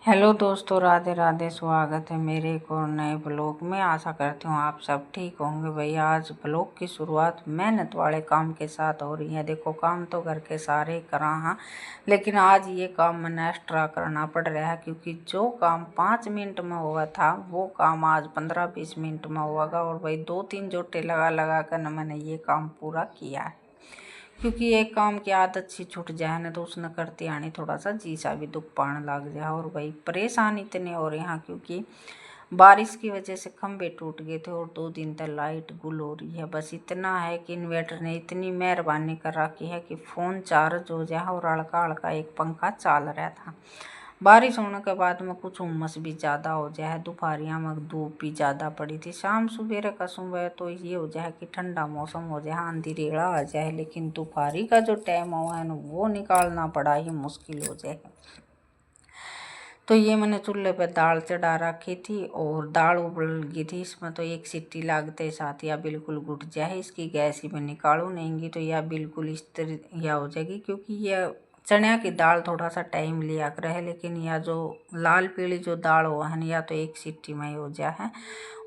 Hello दोस्तों, राधे राधे। स्वागत है मेरे एक और नए ब्लॉग में। आशा करती हूँ आप सब ठीक होंगे। भैया आज ब्लॉग की शुरुआत मेहनत वाले काम के साथ हो रही है। देखो, काम तो घर के सारे ही करा हाँ, लेकिन आज ये काम मैंने एक्स्ट्रा करना पड़ रहा है क्योंकि जो काम 5 मिनट में हुआ था वो काम आज 15-20 मिनट में होगा। और भाई 2-3 जोटे लगा लगा कर मैंने ये काम पूरा किया है क्योंकि एक काम की आदत सी छूट जाए ना तो उसने करते आनी थोड़ा सा जी सा भी दुख पाने लग जाए। और भाई परेशान इतने हो रहे हैं क्योंकि बारिश की वजह से खंभे टूट गए थे और 2 दिन तक लाइट गुल हो रही है। बस इतना है कि इन्वर्टर ने इतनी मेहरबानी कर रखी है कि फ़ोन चार्ज हो जाए और हल्का हल्का एक पंखा चल रहा था। बारिश होने के बाद में कुछ उमस भी ज़्यादा हो जाए, दोपहरिया में धूप भी ज़्यादा पड़ी थी। शाम सुबह का सुबह तो ये हो जाए कि ठंडा मौसम हो जाए, आंधी रेड़ा आ जाए, लेकिन दोपहरी का जो टाइम हुआ है ना वो निकालना बड़ा ही मुश्किल हो जाए। तो ये मैंने चूल्हे पे दाल चढ़ा रखी थी और दाल उबल गई थी। इसमें तो एक सीटी लागते साथ या बिल्कुल घुट जाए, इसकी गैस ही में निकालू नहीं तो या बिल्कुल इस तरह या हो जाएगी क्योंकि यह चने की दाल थोड़ा सा टाइम लिया कर है। लेकिन या जो लाल पीली जो दाल हो है ना या तो एक सीटी में ही हो जाए है।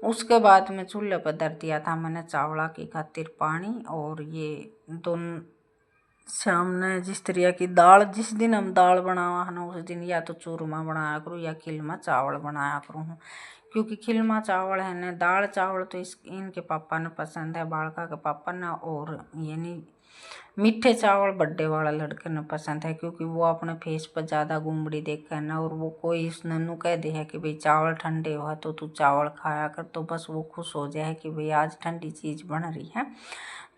उसके बाद में चूल्हे पर धर दिया था मैंने चावला की खातिर पानी। और ये दोनों शाम ने जिस तरह की दाल, जिस दिन हम दाल बनावा है ना उस दिन या तो चूरमा बनाया करूँ या खिलमा चावल बनाया करूँ। क्योंकि खिलमा चावल है ना, दाल चावल तो इनके पापा ने पसंद है, बालका के पापा ने। और यानी मीठे चावल बड्डे वाला लड़के ने पसंद है क्योंकि वो अपने फेस पर ज़्यादा गुमड़ी देखे है ना। और वो कोई इस नन्नू कह दे है कि भाई चावल ठंडे हुआ तो तू चावल खाया कर, तो बस वो खुश हो जाए कि भाई आज ठंडी चीज़ बन रही है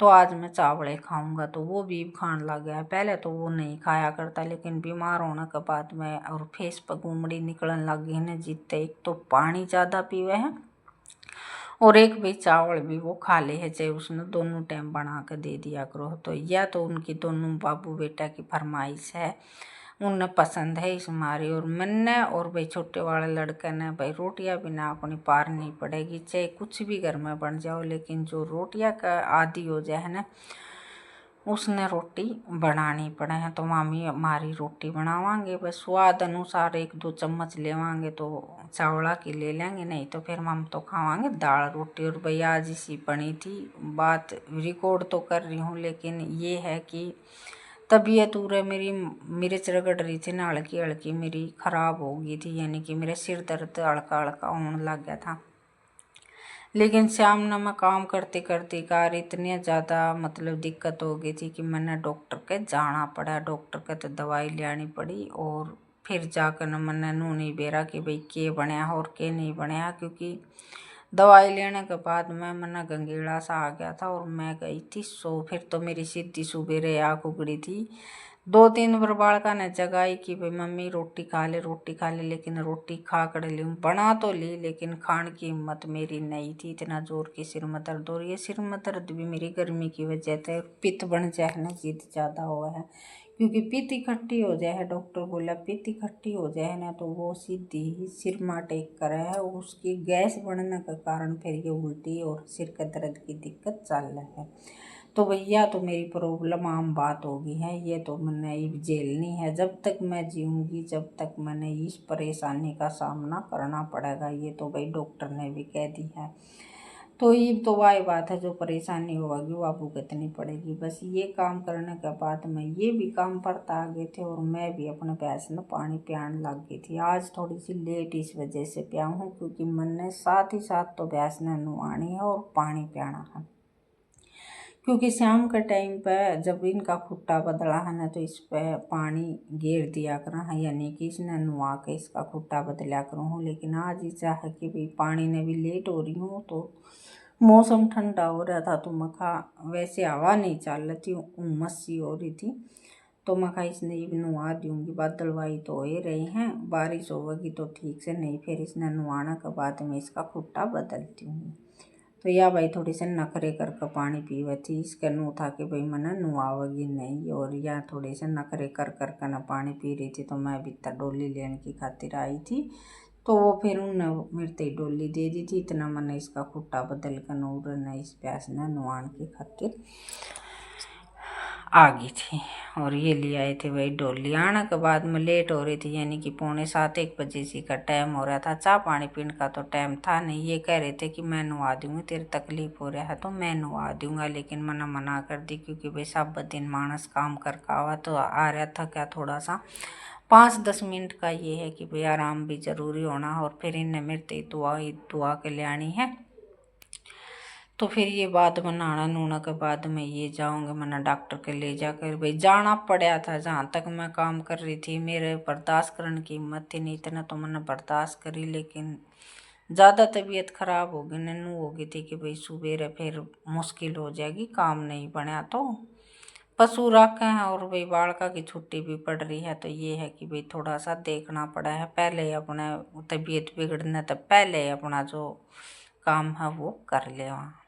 तो आज मैं चावल खाऊंगा। तो वो भी खाने लग गया है। पहले तो वो नहीं खाया करता, लेकिन बीमार होने के बाद में और फेस पर गुमड़ी निकलने लग गई है जितने। एक तो पानी ज़्यादा पीवे हैं और एक भाई चावल भी वो खा ले है, चाहे उसने दोनों टाइम बना कर दे दिया करो। तो या तो उनकी दोनों बाबू बेटा की फरमाइश है, उन्हें पसंद है इस मारी। और मैंने और भाई छोटे वाले लड़के ने भाई रोटियां बिना अपनी पार नहीं पड़ेगी, चाहे कुछ भी घर में बन जाओ, लेकिन जो रोटियां का आदि हो जाए ना उसने रोटी बनानी पड़े हैं। तो मामी हमारी रोटी बनावांगे, बस स्वाद अनुसार 1-2 चम्मच लेवांगे तो चावला की ले लेंगे, नहीं तो फिर हम तो खावांगे दाल रोटी। और भैया आज इसी बनी थी। बात रिकॉर्ड तो कर रही हूँ लेकिन ये है कि तबीयत पूरे मेरी मिर्च रगड़ रही थी ना, हल्की हल्की मेरी ख़राब हो गई थी, यानी कि मेरे सिर दर्द हल्का हल्का होने लग गया था। लेकिन शाम ने मैं काम करते करते कार इतनी ज़्यादा मतलब दिक्कत हो गई थी कि मैंने डॉक्टर के जाना पड़ा। डॉक्टर के तो दवाई लेनी पड़ी और फिर जाकर न मैंने नू नहीं बेरा कि भाई के बनया और के नहीं बनया। क्योंकि दवाई लेने के बाद में मैंने गंगेड़ा सा आ गया था और मैं गई थी सो। फिर तो मेरी सीधी सुबेरे आँख उगड़ी थी। 2-3 बार बालका ने जगाई कि भाई मम्मी रोटी खा ले रोटी खा ले, लेकिन रोटी खा कर ली बना तो ली लेकिन खाने की हिम्मत मेरी नहीं थी। इतना जोर की सिर में दर्द हो रही है। सिर में दर्द भी मेरी गर्मी की वजह से पित्त बन जाए ना, जिद ज़्यादा हुआ है क्योंकि पित्त इकट्ठी हो जाए है। डॉक्टर बोला पित्त इकट्ठी हो जाए ना तो वो सीधी ही सिर में अटैक करे है। उसकी गैस बढ़ने के कारण फिर ये उल्टी और सिर के दर्द की दिक्कत चल रही है। तो भैया तो मेरी प्रॉब्लम आम बात हो गई है, ये तो मैंने झेलनी है। जब तक मैं जीऊँगी जब तक मैंने इस परेशानी का सामना करना पड़ेगा, ये तो भाई डॉक्टर ने भी कह दी है। तो ये तो वही बात है, जो परेशानी होगी वो आपको कितनी पड़ेगी। बस ये काम करने के बाद में ये भी काम पड़ता आ गए थे और मैं भी अपने भैंस में पानी पियाने लग गई थी। आज थोड़ी सी लेट इस वजह से पिया हूँ क्योंकि मैंने साथ ही साथ तो भैंस ने नुआनी है और पानी पियाना है। क्योंकि शाम के टाइम पर जब इनका खुट्टा बदला है ना तो इस पर पानी गेर दिया करा है, यानी कि इसने नुआ के इसका खुट्टा बदला करूँ हूँ। लेकिन आज ऐसा है कि भाई पानी ने भी लेट हो रही हूँ तो मौसम ठंडा हो रहा था तो मखा वैसे हवा नहीं चल रही थी, उमस सी हो रही थी तो मखा इसने भी नुआ दूँगी। बादलवाई तो हो ही रही हैं, बारिश होगी तो ठीक से, नहीं फिर इसने नुआने के बाद में इसका खुट्टा बदलती हूँ। तो या भाई थोड़ी से नखरे करके पानी पीवे थी, इसका नू था कि भाई मैंने नुआवगी नहीं। और या थोड़े से नखरे कर कर न पानी पी रही थी तो मैं भी डोली लेने की खातिर आई थी। तो वो फिर उन्होंने मेरे ते डोली दे दी थी। इतना मैंने इसका खुट्टा बदल कर नूर ने इस प्यास ने नुआन की खातिर आ गई थी। और ये ले आए थे भाई डोली। आने के बाद में लेट हो रही थी, यानी कि 7:45 1 बजे सी का टाइम हो रहा था। चाय पानी पीने का तो टाइम था नहीं। ये कह रहे थे कि मैं नवा दूंगी, तेरी तकलीफ हो रहा है तो मैं नवा दूंगा, लेकिन मैंने मना कर दी क्योंकि भाई सब दिन मानस काम कर आवा तो आ रहा था क्या थोड़ा सा 5-10 मिनट का। ये है कि भाई आराम भी जरूरी होना। और फिर इन्हें मेरे दुआ के ले आनी है। तो फिर ये बाद में नहाना नूना के बाद में ये जाऊंगे मैंने डॉक्टर के ले जाकर। भाई जाना पड़ा था, जहाँ तक मैं काम कर रही थी मेरे बर्दाश्त करने की हिम्मत थी नहीं, इतना तो मैंने बर्दाश्त करी। लेकिन ज़्यादा तबीयत खराब हो गई, नन्नू हो गई थी कि भाई सुबह फिर मुश्किल हो जाएगी, काम नहीं बना तो पशु रखे हैं। और भाई बालका की छुट्टी भी पड़ रही है, तो ये है कि भाई थोड़ा सा देखना पड़ा है। पहले अपने तबीयत बिगड़ने तो पहले अपना जो काम है वो कर ले वहाँ।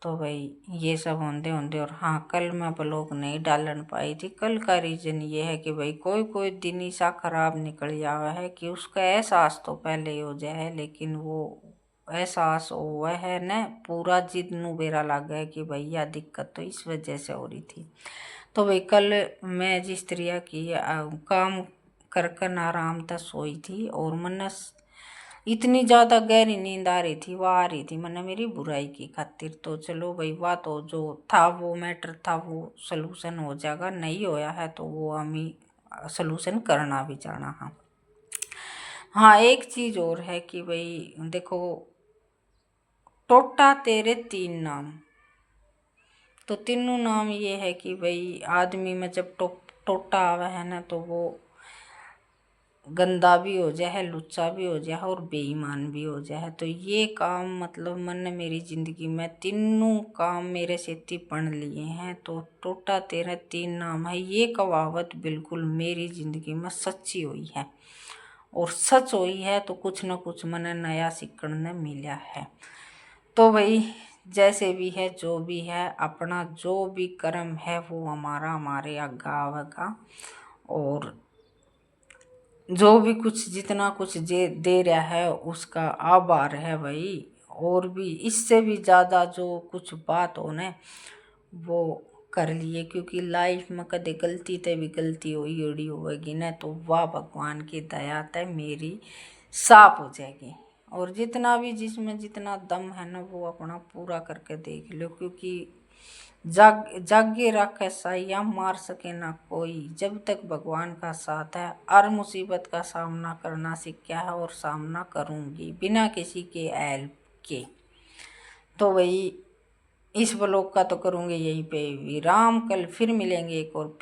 तो भाई ये सब होंदे होंदे। और हाँ, कल मैं ब्लॉग नहीं डालन पाई थी। कल का रीज़न ये है कि भाई कोई कोई दिन ऐसा खराब निकल जावा है कि उसका एहसास तो पहले ही हो जाए, लेकिन वो एहसास हुआ है न पूरा जिद नू बेरा लग गया कि भैया दिक्कत तो इस वजह से हो रही थी। तो भाई कल मैं जिस तरह की काम कर कर आराम तक सोई थी और मन इतनी ज़्यादा गहरी नींद आ रही थी, वह आ रही थी मैंने मेरी बुराई की खातिर। तो चलो भाई वाह, तो जो था वो मैटर था वो सलूशन हो जाएगा, नहीं होया है तो वो हमें सलूशन करना भी जाना। हाँ हाँ, एक चीज़ और है कि भाई देखो, टोटा तेरे 3 नाम। तो तीनों नाम ये है कि भाई आदमी में जब टोटा आवा है ना तो वो गंदा भी हो जाए, लुच्चा भी हो जाए और बेईमान भी हो जाए। तो ये काम मतलब मन ने मेरी ज़िंदगी में तीनों काम मेरे से इतनी पढ़ लिए हैं। तो टोटा तेरा 3 नाम है, ये कहावत बिल्कुल मेरी ज़िंदगी में सच्ची हुई है। और सच हुई है तो कुछ न कुछ मैंने नया सीखने मिला है। तो भाई जैसे भी है जो भी है, अपना जो भी कर्म है वो हमारे आगे आवेगा। और जो भी कुछ जितना कुछ दे रहा है उसका आभार है भाई। और भी इससे भी ज़्यादा जो कुछ बात हो ना वो कर लिए, क्योंकि लाइफ में कदे गलती ते भी गलती हुई उड़ी होगी ना तो वाह भगवान की दया ते मेरी साफ हो जाएगी। और जितना भी जिसमें जितना दम है ना वो अपना पूरा करके देख लो, क्योंकि जागे रखे साया मार सके ना कोई, जब तक भगवान का साथ है। हर मुसीबत का सामना करना सीखा है और सामना करूंगी बिना किसी के हेल्प के। तो भाई इस ब्लॉग का तो करूंगी यहीं पे विराम, कल फिर मिलेंगे एक और